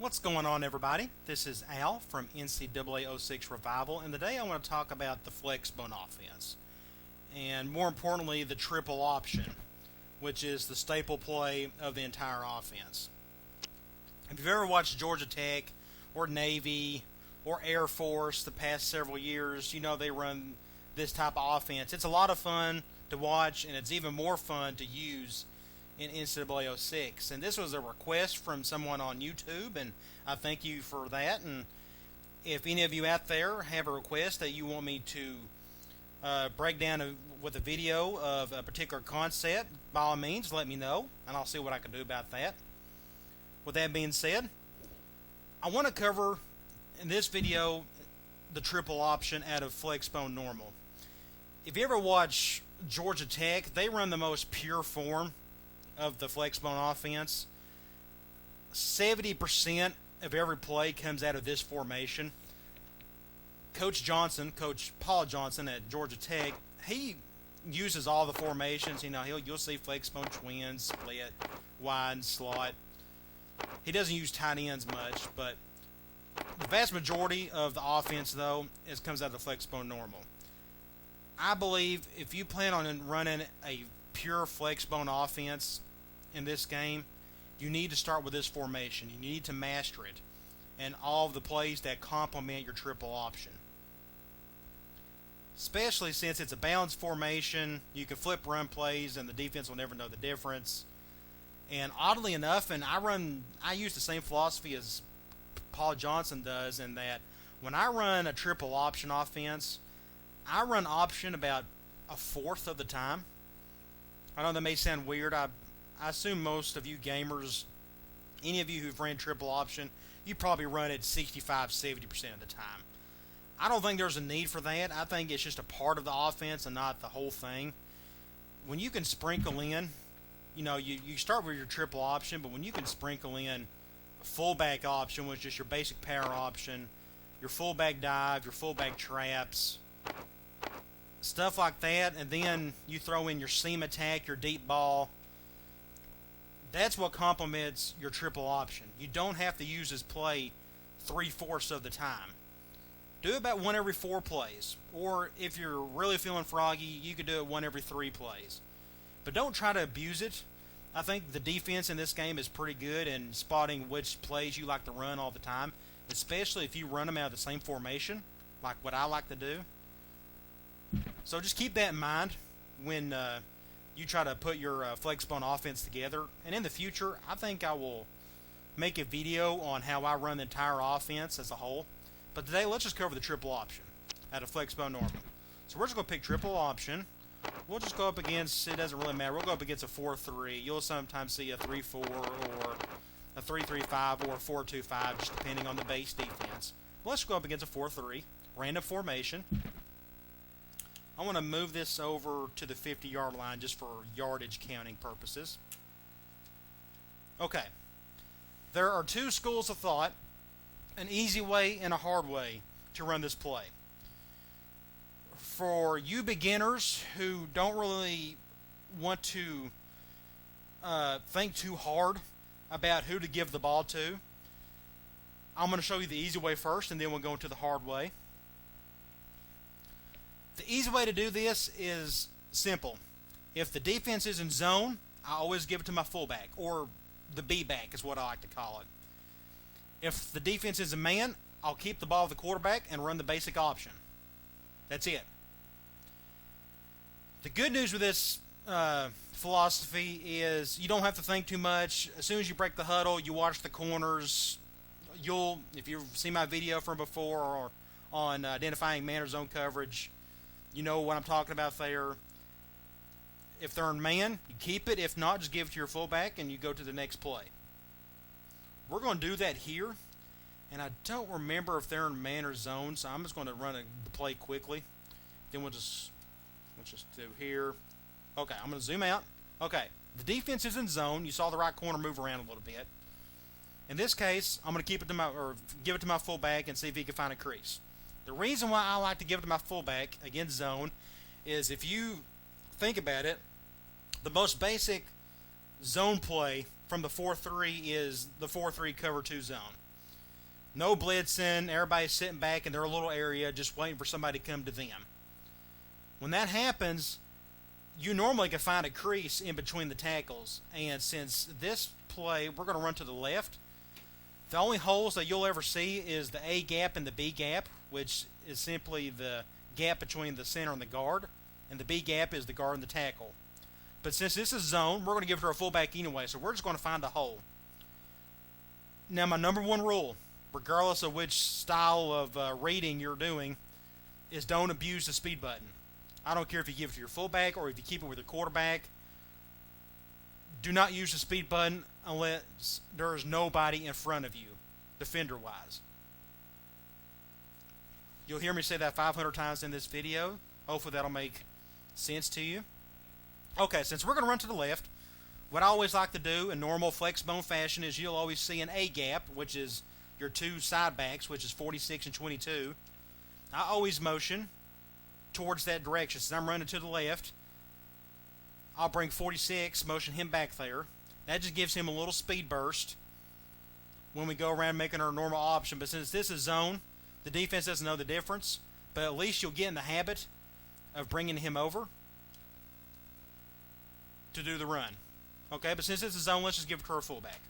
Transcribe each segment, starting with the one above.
What's going on, everybody? This is Al from NCAA 06 Revival, and today I want to talk about the Flexbone offense, and more importantly, the triple option, which is the staple play of the entire offense. If you've ever watched Georgia Tech or Navy or Air Force the past several years, you know they run this type of offense. It's a lot of fun to watch, and it's even more fun to use in NCAA 06. And this was a request from someone on YouTube, and I thank you for that. And if any of you out there have a request that you want me to break down with a video of a particular concept, by all means let me know, and I'll see what I can do about that. With that being said, I want to cover in this video the triple option out of Flexbone Normal. If you ever watch Georgia Tech, they run the most pure form of the Flexbone offense. 70% of every play comes out of this formation. Coach Paul Johnson at Georgia Tech, he uses all the formations. You know, you'll see Flexbone twins, split, wide, slot. He doesn't use tight ends much, but the vast majority of the offense, though, comes out of the Flexbone Normal. I believe if you plan on running a pure Flexbone offense in this game, you need to start with this formation. You need to master it and all of the plays that complement your triple option. Especially since it's a balanced formation, you can flip run plays and the defense will never know the difference. And oddly enough, I use the same philosophy as Paul Johnson does, in that when I run a triple option offense, I run option about a fourth of the time. I know that may sound weird. I assume most of you gamers, any of you who've ran triple option, you probably run it 65-70% of the time. I don't think there's a need for that. I think it's just a part of the offense and not the whole thing. When you can sprinkle in, you start with your triple option, but when you can sprinkle in a fullback option, which is your basic power option, your fullback dive, your fullback traps, stuff like that, and then you throw in your seam attack, your deep ball, that's what complements your triple option. You don't have to use this play 3/4 of the time. Do about 1 every 4 plays, or if you're really feeling froggy, you could do it 1 every 3 plays. But don't try to abuse it. I think the defense in this game is pretty good in spotting which plays you like to run all the time, especially if you run them out of the same formation, like what I like to do. So just keep that in mind when you try to put your Flexbone offense together. And in the future, I think I will make a video on how I run the entire offense as a whole. But today, let's just cover the triple option out of Flexbone Normal. So we're just going to pick triple option. We'll just go up against, it doesn't really matter, we'll go up against a 4-3. You'll sometimes see a 3-4 or a 3-3-5 or a 4-2-5, just depending on the base defense. Let's go up against a 4-3, random formation. I want to move this over to the 50-yard line just for yardage counting purposes. Okay. There are 2 schools of thought, an easy way and a hard way to run this play. For you beginners who don't really want to think too hard about who to give the ball to, I'm going to show you the easy way first, and then we'll go into the hard way. The easy way to do this is simple. If the defense is in zone, I always give it to my fullback, or the B-back is what I like to call it. If the defense is a man, I'll keep the ball with the quarterback and run the basic option. That's it. The good news with this philosophy is you don't have to think too much. As soon as you break the huddle, you watch the corners. If you've seen my video from before or on identifying man or zone coverage, you know what I'm talking about there. If they're in man, you keep it. If not, just give it to your fullback and you go to the next play. We're going to do that here, and I don't remember if they're in man or zone, so I'm just going to run the play quickly. Then we'll just do here. Okay, I'm going to zoom out. Okay, the defense is in zone. You saw the right corner move around a little bit. In this case, I'm going to give it to my fullback and see if he can find a crease. The reason why I like to give it to my fullback against zone is, if you think about it, the most basic zone play from the 4-3 is the 4-3 cover 2 zone. No blitzing. Everybody's sitting back in their little area just waiting for somebody to come to them. When that happens, you normally can find a crease in between the tackles. And since this play, we're going to run to the left, the only holes that you'll ever see is the A gap and the B gap, which is simply the gap between the center and the guard. And the B gap is the guard and the tackle. But since this is zone, we're going to give it to our fullback anyway, so we're just going to find a hole. Now, my number one rule, regardless of which style of reading you're doing, is don't abuse the speed button. I don't care if you give it to your fullback or if you keep it with your quarterback. Do not use the speed button unless there is nobody in front of you, defender-wise. You'll hear me say that 500 times in this video. Hopefully that'll make sense to you. Okay, since we're going to run to the left, what I always like to do in normal Flexbone fashion is you'll always see an A gap, which is your two side backs, which is 46 and 22. I always motion towards that direction. Since I'm running to the left, I'll bring 46, motion him back there. That just gives him a little speed burst when we go around making our normal option. But since this is zone, the defense doesn't know the difference. But at least you'll get in the habit of bringing him over to do the run. Okay, but since it's a zone, let's just give it to our fullback.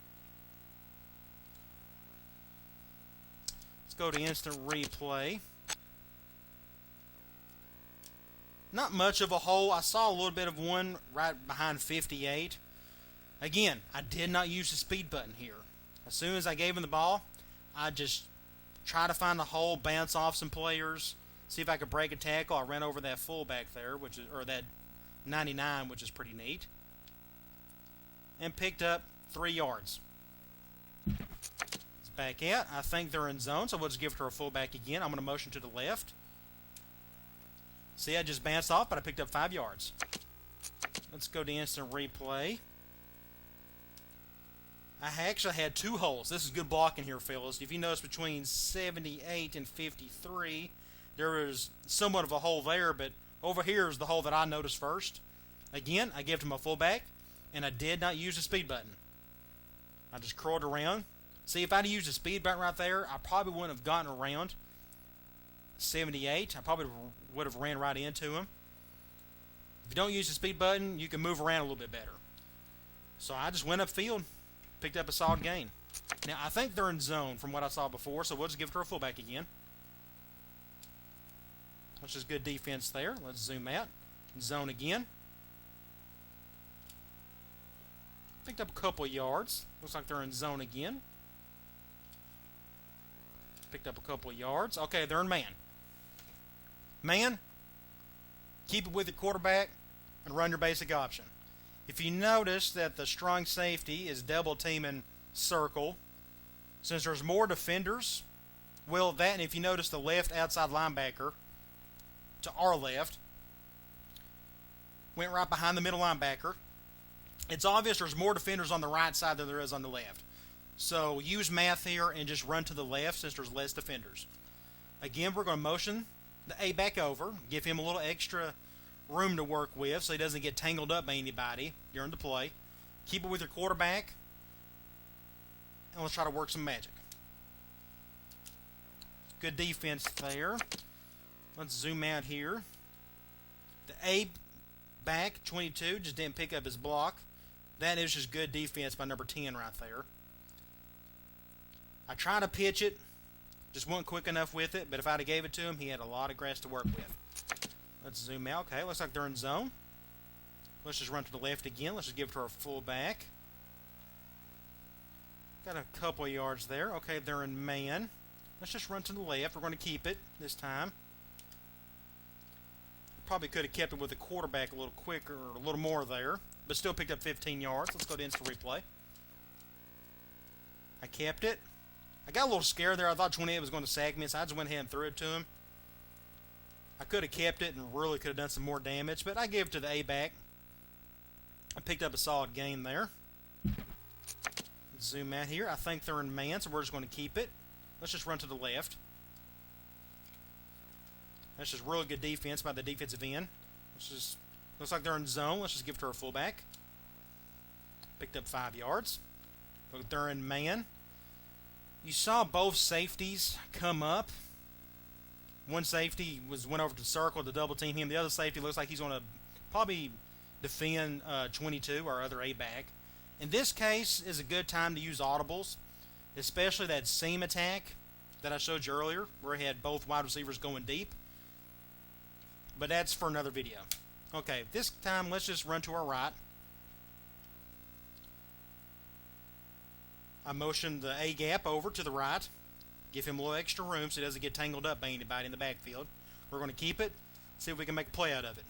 Let's go to instant replay. Not much of a hole. I saw a little bit of one right behind 58. Again, I did not use the speed button here. As soon as I gave him the ball, I just try to find a hole, bounce off some players, see if I could break a tackle. I ran over that fullback there, or that 99, which is pretty neat, and picked up 3 yards. It's back out. I think they're in zone, so we'll just give it to our fullback again. I'm going to motion to the left. See, I just bounced off, but I picked up 5 yards. Let's go to instant replay. I actually had 2 holes. This is good blocking here, fellas. If you notice between 78 and 53, there is somewhat of a hole there, but over here is the hole that I noticed first. Again, I gave it to my fullback, and I did not use the speed button. I just curled around. See, if I'd used the speed button right there, I probably wouldn't have gotten around 78. I probably would have ran right into him. If you don't use the speed button, you can move around a little bit better. So I just went upfield, picked up a solid gain. Now, I think they're in zone from what I saw before, so we'll just give it to our fullback again. Which is good defense there. Let's zoom out. Zone again. Picked up a couple yards. Looks like they're in zone again. Picked up a couple yards. Okay, they're in man. Man, keep it with the quarterback and run your basic option. If you notice that the strong safety is double teaming circle, since there's more defenders, well, that, and if you notice the left outside linebacker to our left went right behind the middle linebacker, it's obvious there's more defenders on the right side than there is on the left. So use math here and just run to the left since there's less defenders. Again, we're going to motion the A back over, give him a little extra room to work with so he doesn't get tangled up by anybody during the play. Keep it with your quarterback, and let's try to work some magic. Good defense there. Let's zoom out here. The A back, 22, just didn't pick up his block. That is just good defense by number 10 right there. I tried to pitch it, just wasn't quick enough with it, but if I'd have gave it to him, he had a lot of grass to work with. Let's zoom out. Okay, looks like they're in zone. Let's just run to the left again. Let's just give it to our fullback. Got a couple of yards there. Okay, they're in man. Let's just run to the left. We're going to keep it this time. Probably could have kept it with the quarterback a little quicker, or a little more there, but still picked up 15 yards. Let's go to instant replay. I kept it. I got a little scared there. I thought 28 was going to sack me, so I just went ahead and threw it to him. I could have kept it and really could have done some more damage, but I gave it to the A-back. I picked up a solid gain there. Let's zoom out here. I think they're in man, so we're just going to keep it. Let's just run to the left. That's just really good defense by the defensive end. Looks like they're in zone. Let's just give it to our fullback. Picked up 5 yards. Look, they're in man. You saw both safeties come up. One safety went over to the circle to double team him. The other safety looks like he's going to probably defend 22, our other A-back. In this case is a good time to use audibles, especially that seam attack that I showed you earlier, where he had both wide receivers going deep. But that's for another video. Okay, this time let's just run to our right. I motion the A-gap over to the right. Give him a little extra room so he doesn't get tangled up by anybody in the backfield. We're going to keep it, see if we can make a play out of it.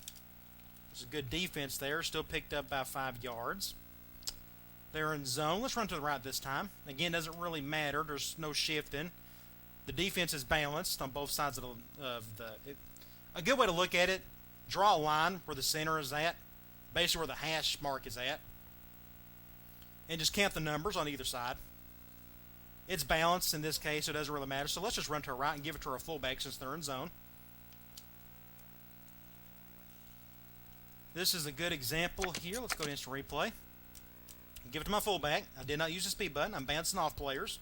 There's a good defense there, still picked up by 5 yards. They're in zone. Let's run to the right this time. Again, doesn't really matter. There's no shifting. The defense is balanced on both sides of a good way to look at it, draw a line where the center is at, basically where the hash mark is at, and just count the numbers on either side. It's balanced in this case, so it doesn't really matter. So let's just run to our right and give it to our fullback since they're in zone. This is a good example here. Let's go to instant replay. Give it to my fullback. I did not use the speed button. I'm bouncing off players.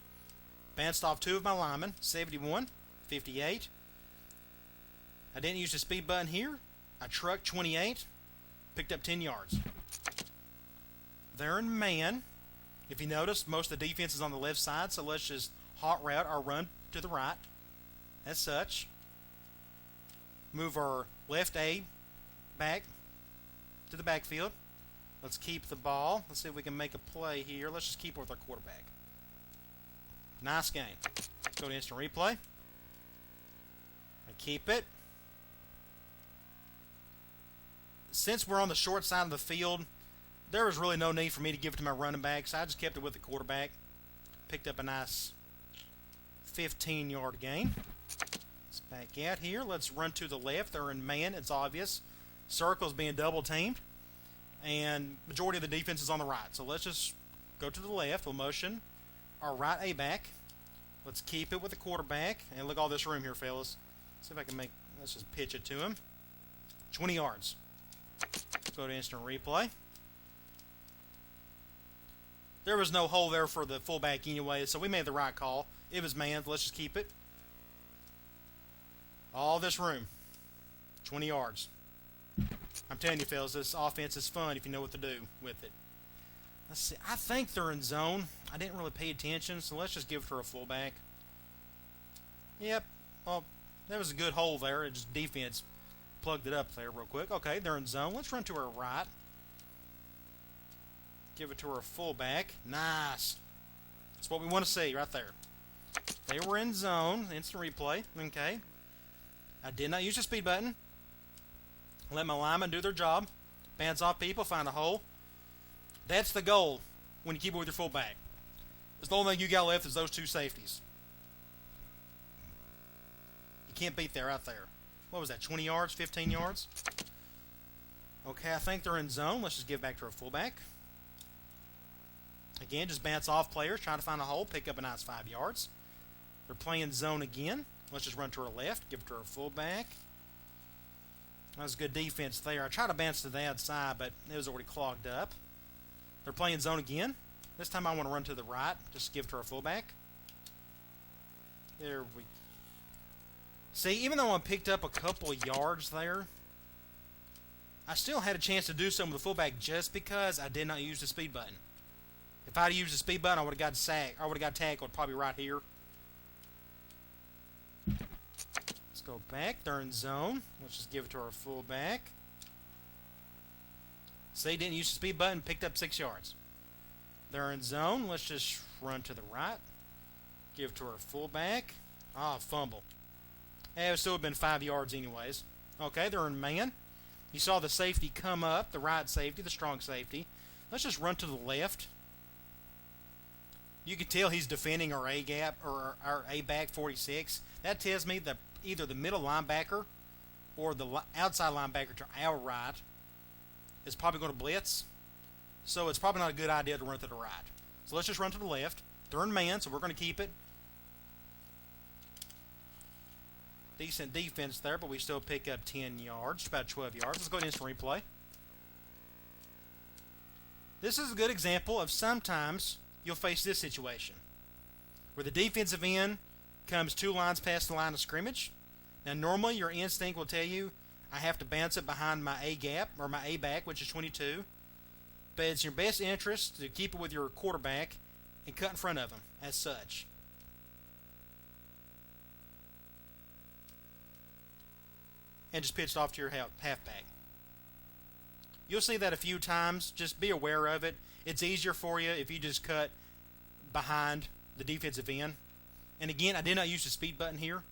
Bounced off 2 of my linemen, 71, 58. I didn't use the speed button here. I trucked 28, picked up 10 yards. They're in man. If you notice, most of the defense is on the left side, so let's just hot route our run to the right. As such, move our left A back to the backfield. Let's keep the ball. Let's see if we can make a play here. Let's just keep it with our quarterback. Nice game. Let's go to instant replay. I keep it. Since we're on the short side of the field, there was really no need for me to give it to my running back, so I just kept it with the quarterback. Picked up a nice 15-yard gain. Let's back out here. Let's run to the left. They're in man. It's obvious. Circle's being double-teamed, and majority of the defense is on the right. So let's just go to the left. We'll motion our right A-back. Let's keep it with the quarterback. And look at all this room here, fellas. See if I can make, let's just pitch it to him. 20 yards. Let's go to instant replay. There was no hole there for the fullback anyway, so we made the right call. It was man. Let's just keep it. All this room. 20 yards. I'm telling you, fellas, this offense is fun if you know what to do with it. Let's see. I think they're in zone. I didn't really pay attention, so let's just give it to a fullback. Yep. Well, there was a good hole there. It just defense plugged it up there real quick. Okay, they're in zone. Let's run to our right. Give it to our fullback. Nice. That's what we want to see right there. They were in zone. Instant replay. Okay. I did not use the speed button. Let my linemen do their job. Bounce off people. Find a hole. That's the goal when you keep it with your fullback. It's the only thing you got left is those 2 safeties. You can't beat that right there. What was that, 20 yards, 15 yards? Okay, I think they're in zone. Let's just give back to our fullback. Again, just bounce off players, trying to find a hole, pick up a nice 5 yards. They're playing zone again. Let's just run to our left, give it to our fullback. That was good defense there. I tried to bounce to the outside, but it was already clogged up. They're playing zone again. This time I want to run to the right, just give it to our fullback. There we go. See, even though I picked up a couple of yards there, I still had a chance to do something with the fullback just because I did not use the speed button. If I had used the speed button, I would have got sacked. I would have got tackled probably right here. Let's go back. They're in zone. Let's just give it to our fullback. See, didn't use the speed button, picked up 6 yards. They're in zone. Let's just run to the right. Give it to our fullback. Ah, fumble. It would still have been 5 yards anyways. Okay, they're in man. You saw the safety come up, the right safety, the strong safety. Let's just run to the left. You can tell he's defending our A-gap or our A-back 46. That tells me that either the middle linebacker or the outside linebacker to our right is probably going to blitz. So it's probably not a good idea to run to the right. So let's just run to the left. They're in man, so we're going to keep it. Decent defense there, but we still pick up 10 yards, about 12 yards. Let's go to instant replay. This is a good example of sometimes you'll face this situation. where the defensive end comes 2 lines past the line of scrimmage. Now, normally your instinct will tell you I have to bounce it behind my A gap or my A back, which is 22. But it's in your best interest to keep it with your quarterback and cut in front of him as such. And just pitch it off to your halfback. You'll see that a few times. Just be aware of it. It's easier for you if you just cut behind the defensive end. And again, I did not use the speed button here.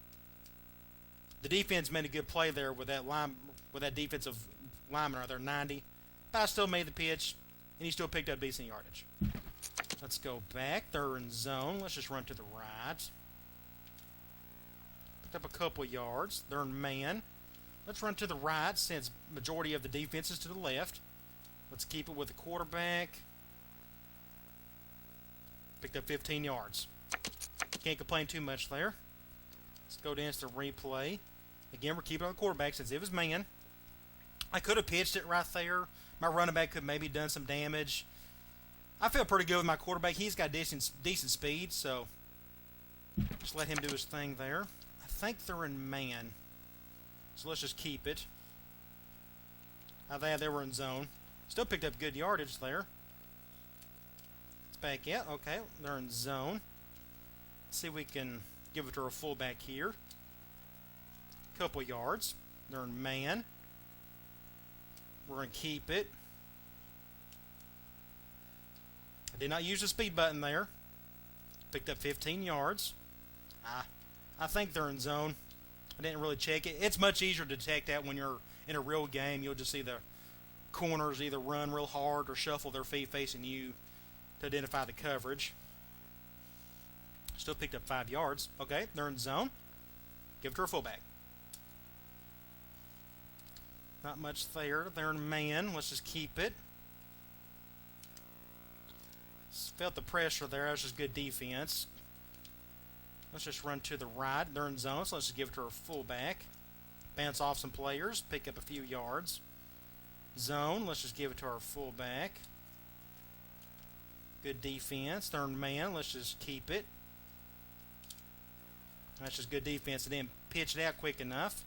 The defense made a good play there with that defensive lineman right there, 90. But I still made the pitch, and he still picked up decent yardage. Let's go back. They're in zone. Let's just run to the right. Picked up a couple yards. They're in man. Let's run to the right since majority of the defense is to the left. Let's keep it with the quarterback. Picked up 15 yards. Can't complain too much there. Let's go to instant replay. Again, we're keeping on the quarterback since it was man. I could have pitched it right there. My running back could have maybe done some damage. I feel pretty good with my quarterback. He's got decent speed, so just let him do his thing there. I think they're in man, so let's just keep it. They were in zone. Still picked up good yardage there. Let's back out. Okay, they're in zone. Let's see if we can give it to our fullback here. Couple yards. They're in man. We're going to keep it. I did not use the speed button there. Picked up 15 yards. I think they're in zone. I didn't really check it. It's much easier to detect that when you're in a real game. You'll just see the corners either run real hard or shuffle their feet facing you to identify the coverage. Still picked up 5 yards. Okay, they're in zone. Give it to our fullback. Not much there. They're in man. Let's just keep it. Felt the pressure there. That was just good defense. Let's just run to the right. They're in zone, so let's just give it to our fullback. Bounce off some players. Pick up a few yards. Zone. Let's just give it to our fullback. Good defense. They're in man. Let's just keep it. That's just good defense. They didn't pitch it out quick enough.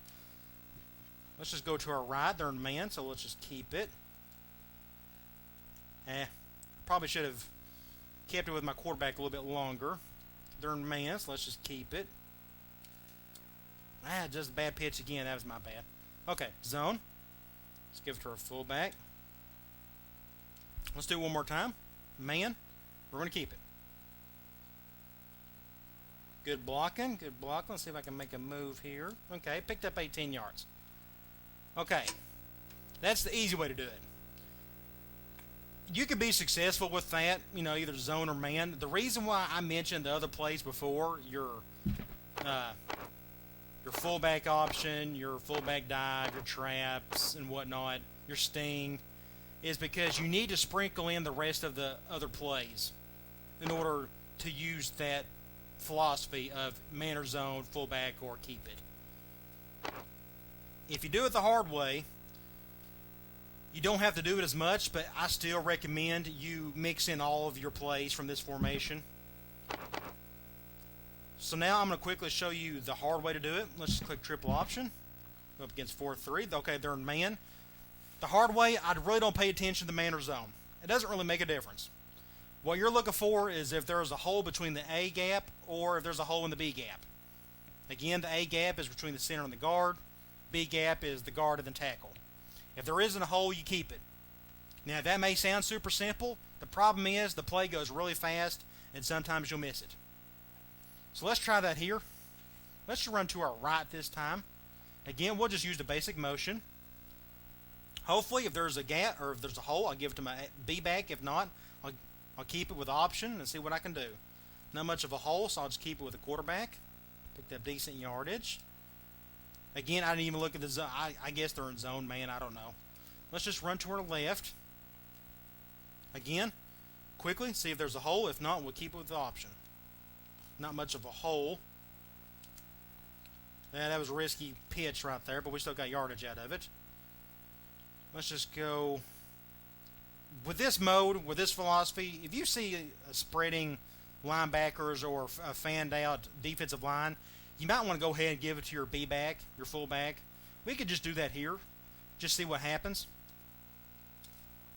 Let's just go to our right. They're in man, so let's just keep it. Probably should have kept it with my quarterback a little bit longer. They're in man, so let's just keep it. Just a bad pitch again. That was my bad. Okay, zone. Let's give it to our fullback. Let's do it one more time. Man, we're going to keep it. Good blocking, good blocking. Let's see if I can make a move here. Okay, picked up 18 yards. Okay, that's the easy way to do it. You can be successful with that, either zone or man. The reason why I mentioned the other plays before, your fullback option, your fullback dive, your traps and whatnot, your sting, is because you need to sprinkle in the rest of the other plays in order to use that philosophy of man or zone, fullback, or keep it. If you do it the hard way, you don't have to do it as much, but I still recommend you mix in all of your plays from this formation. So now I'm going to quickly show you the hard way to do it. Let's just click triple option. Go up against 4-3. Okay, they're in man. The hard way, I really don't pay attention to the man or zone. It doesn't really make a difference. What you're looking for is if there's a hole between the A gap or if there's a hole in the B gap. Again, the A gap is between the center and the guard. B gap is the guard and the tackle. If there isn't a hole, you keep it. Now, that may sound super simple. The problem is the play goes really fast, and sometimes you'll miss it. So let's try that here. Let's just run to our right this time. Again, we'll just use the basic motion. Hopefully, if there's a gap or if there's a hole, I'll give it to my B back. If not, I'll keep it with option and see what I can do. Not much of a hole, so I'll just keep it with a quarterback. Picked up decent yardage. Again, I didn't even look at the zone. I guess they're in zone, man. I don't know. Let's just run to our left. Again, quickly, see if there's a hole. If not, we'll keep it with the option. Not much of a hole. Yeah, that was a risky pitch right there, but we still got yardage out of it. Let's just go. With this mode, with this philosophy, if you see a spreading linebackers or a fanned out defensive line, you might want to go ahead and give it to your B-back, your fullback. We could just do that here. Just see what happens.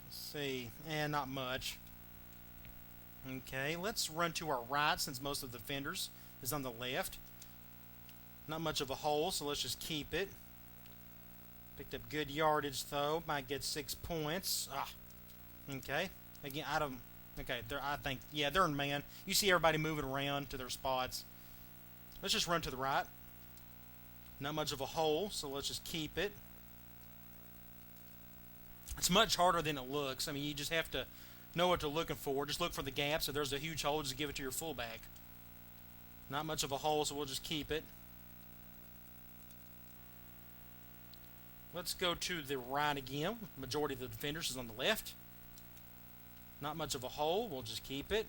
Let's see. And not much. Okay, let's run to our right since most of the defenders is on the left. Not much of a hole, so let's just keep it. Picked up good yardage, though. Might get 6 points. Okay. Again, I don't... Okay, I think... Yeah, they're in man. You see everybody moving around to their spots. Let's just run to the right. Not much of a hole, so let's just keep it. It's much harder than it looks. I mean, you just have to know what they're looking for. Just look for the gaps. If there's a huge hole, just give it to your fullback. Not much of a hole, so we'll just keep it. Let's go to the right again. Majority of the defenders is on the left. Not much of a hole. We'll just keep it.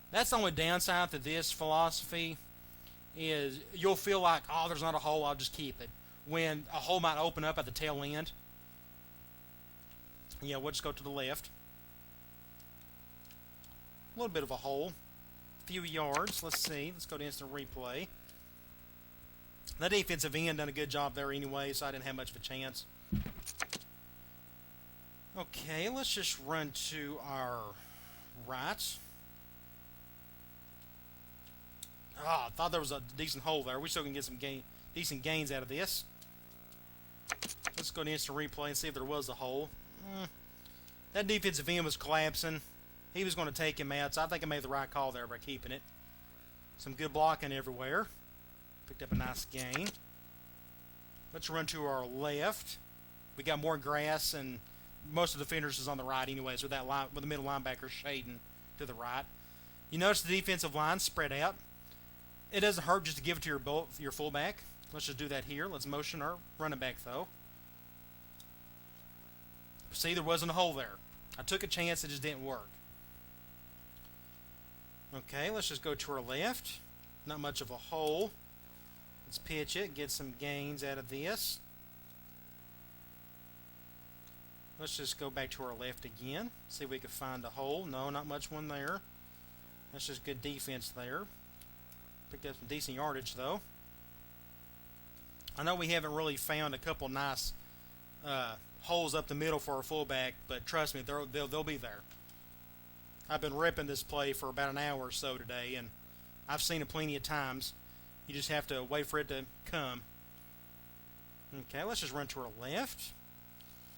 That's the only downside to this philosophy is you'll feel like, oh, there's not a hole, I'll just keep it. When a hole might open up at the tail end. Yeah, we'll just go to the left. A little bit of a hole. A few yards. Let's see. Let's go to instant replay. That defensive end done a good job there anyway, so I didn't have much of a chance. Okay, let's just run to our right. I thought there was a decent hole there. We still can get some decent gains out of this. Let's go to instant replay and see if there was a hole. That defensive end was collapsing. He was going to take him out, so I think I made the right call there by keeping it. Some good blocking everywhere. Picked up a nice gain. Let's run to our left. We got more grass, and most of the defenders is on the right anyways, with that line, with the middle linebacker shading to the right. You notice the defensive line spread out. It doesn't hurt just to give it to your fullback. Let's just do that here. Let's motion our running back, though. See, there wasn't a hole there. I took a chance, it just didn't work. Okay, let's just go to our left. Not much of a hole. Let's pitch it, get some gains out of this. Let's just go back to our left again. See if we can find a hole. No, not much one there. That's just good defense there. Picked up some decent yardage, though. I know we haven't really found a couple nice holes up the middle for our fullback, but trust me, they'll be there. I've been ripping this play for about an hour or so today, and I've seen it plenty of times. You just have to wait for it to come. Okay, let's just run to our left.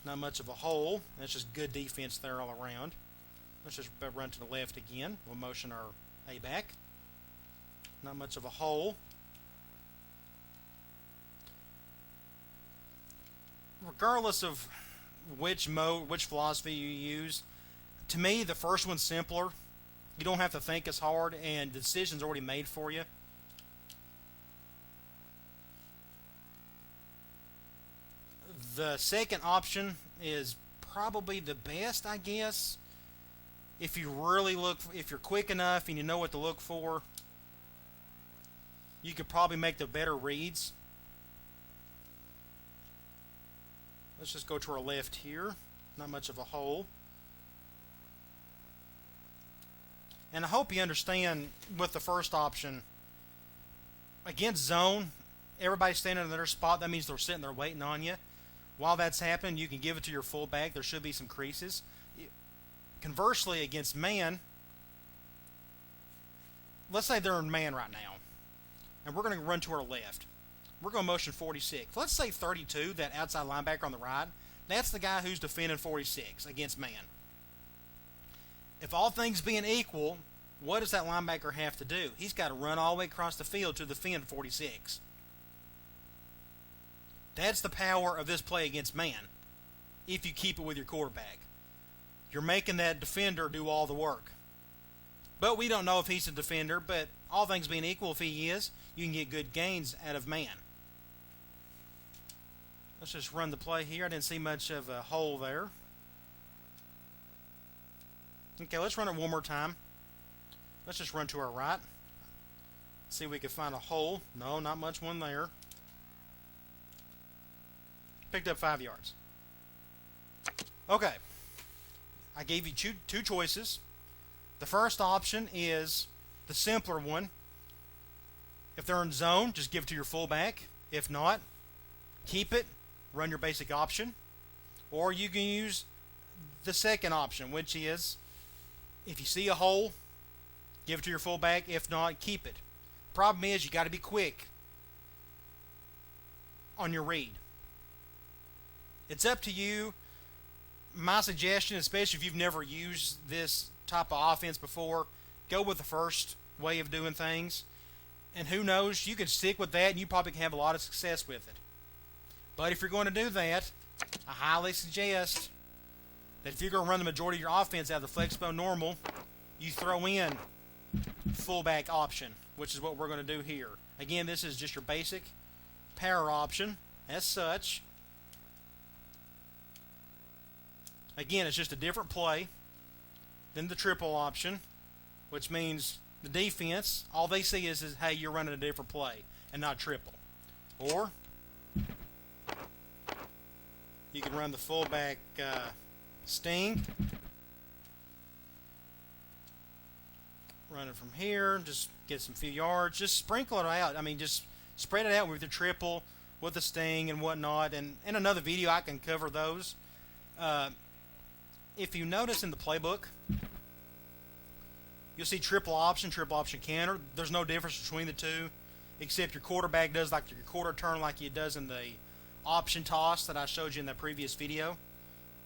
Not much of a hole. That's just good defense there all around. Let's just run to the left again. We'll motion our A-back. Not much of a hole. Regardless of which philosophy you use, to me, the first one's simpler. You don't have to think as hard, and the decision's already made for you. The second option is probably the best, I guess. If you really if you're quick enough and you know what to look for, you could probably make the better reads. Let's just go to our left here. Not much of a hole. And I hope you understand with the first option, against zone, everybody's standing in their spot. That means they're sitting there waiting on you. While that's happening, you can give it to your fullback. There should be some creases. Conversely, against man, let's say they're in man right now, and we're going to run to our left. We're going to motion 46. Let's say 32, that outside linebacker on the right. That's the guy who's defending 46 against man. If all things being equal, what does that linebacker have to do? He's got to run all the way across the field to defend 46. That's the power of this play against man, if you keep it with your quarterback. You're making that defender do all the work. But we don't know if he's a defender, but all things being equal, if he is, you can get good gains out of man. Let's just run the play here. I didn't see much of a hole there. Okay, let's run it one more time. Let's just run to our right. See if we can find a hole. No, not much one there. Picked up 5 yards. Okay. I gave you two choices. The first option is the simpler one. If they're in zone, just give it to your fullback. If not, keep it, run your basic option. Or you can use the second option, which is if you see a hole, give it to your fullback. If not, keep it. Problem is, you got to be quick on your read. It's up to you. My suggestion, especially if you've never used this type of offense before, go with the first way of doing things. And who knows, you can stick with that and you probably can have a lot of success with it. But if you're going to do that, I highly suggest that if you're going to run the majority of your offense out of the Flexbone normal, you throw in fullback option, which is what we're going to do here. Again, this is just your basic power option as such. Again, it's just a different play than the triple option, which means the defense, all they see is hey, you're running a different play and not triple. Or you can run the fullback sting. Run it from here, just get some few yards, just sprinkle it out. I mean, just spread it out with the triple, with the sting and whatnot. And in another video, I can cover those. If you notice in the playbook, you'll see triple option counter. There's no difference between the two, except your quarterback does like your quarter turn like he does in the option toss that I showed you in that previous video.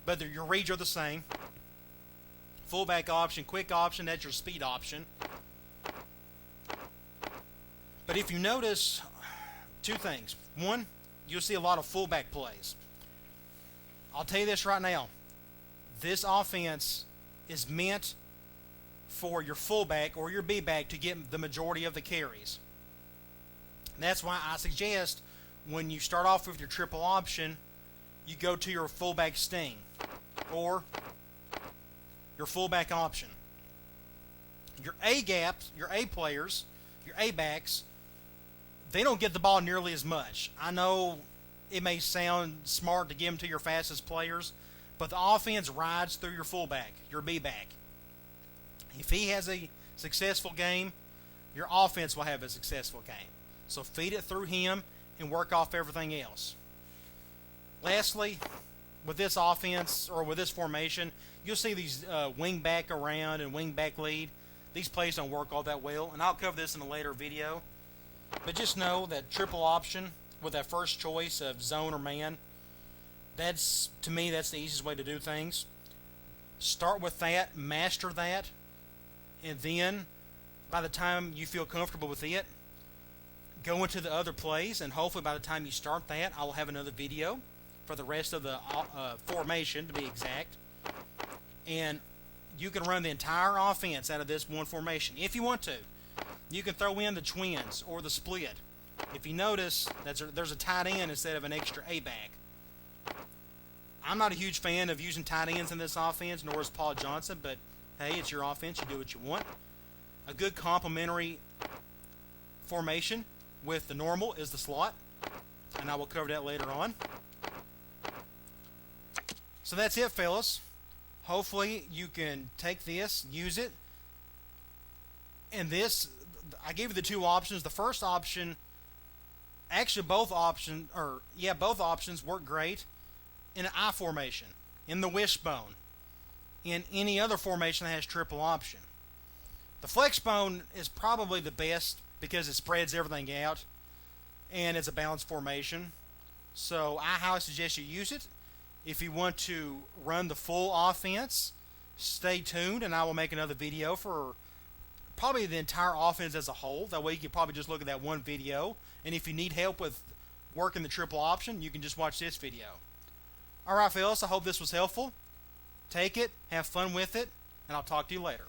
But your reads are the same. Fullback option, quick option, that's your speed option. But if you notice two things. One, you'll see a lot of fullback plays. I'll tell you this right now. This offense is meant for your fullback or your B-back to get the majority of the carries. And that's why I suggest when you start off with your triple option, you go to your fullback sting or your fullback option. Your A-gaps, your A players, your A-backs, they don't get the ball nearly as much. I know it may sound smart to give them to your fastest players, but the offense rides through your fullback, your B-back. If he has a successful game, your offense will have a successful game. So feed it through him and work off everything else. Lastly, with this offense or with this formation, you'll see these wing back around and wing back lead. These plays don't work all that well, and I'll cover this in a later video. But just know that triple option with that first choice of zone or man, to me, that's the easiest way to do things. Start with that, master that, and then by the time you feel comfortable with it, go into the other plays, and hopefully by the time you start that, I will have another video for the rest of the formation, to be exact. And you can run the entire offense out of this one formation if you want to. You can throw in the twins or the split. If you notice, there's a tight end instead of an extra A-back. I'm not a huge fan of using tight ends in this offense, nor is Paul Johnson, but hey, it's your offense. You do what you want. A good complementary formation with the normal is the slot, and I will cover that later on. So that's it, fellas. Hopefully you can take this, use it. And this, I gave you the two options. The first option, actually both options work great in an I formation, in the wishbone, in any other formation that has triple option. The flexbone is probably the best because it spreads everything out and it's a balanced formation. So I highly suggest you use it. If you want to run the full offense, stay tuned and I will make another video for probably the entire offense as a whole. That way you can probably just look at that one video. And if you need help with working the triple option, you can just watch this video. Alright fellas, I hope this was helpful. Take it, have fun with it, and I'll talk to you later.